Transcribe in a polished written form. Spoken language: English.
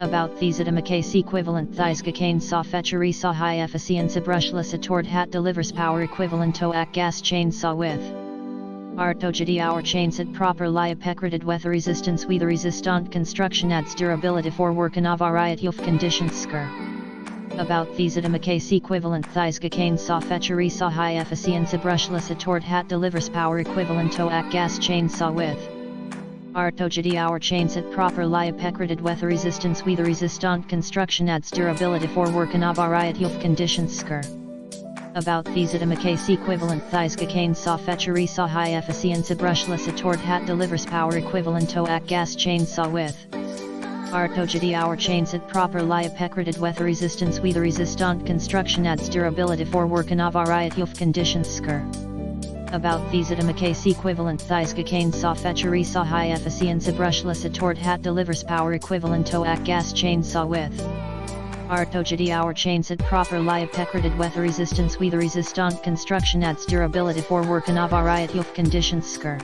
About these case equivalent thighs cane saw fetchery saw high efficiency brushless a tord hat delivers power equivalent to a gas chainsaw with Artogity our chainset proper lie pecrated weather resistance weather resistant construction adds durability for work in a variety of conditions skr. About these case equivalent thighs cane saw fetchery saw high efficiency brushless a tord hat delivers power equivalent to a gas chainsaw with Artogity our chainset proper lie pecrated weather resistance weather resistant construction adds durability for work in a variety of conditions skr. About these case equivalent thighs cane saw fetchery saw high efficiency brushless a tord hat delivers power equivalent to a gas chainsaw with Artogity our chainset proper lie pecrated weather resistance weather resistant construction adds durability for work in a variety of conditions skr. About these case equivalent thighs cane saw fetchery saw high efficiency brushless a tord hat delivers power equivalent to a gas chainsaw with Artogity our chainset proper lie pecrated weather resistance weather resistant construction adds durability for work in a variety of conditions skr.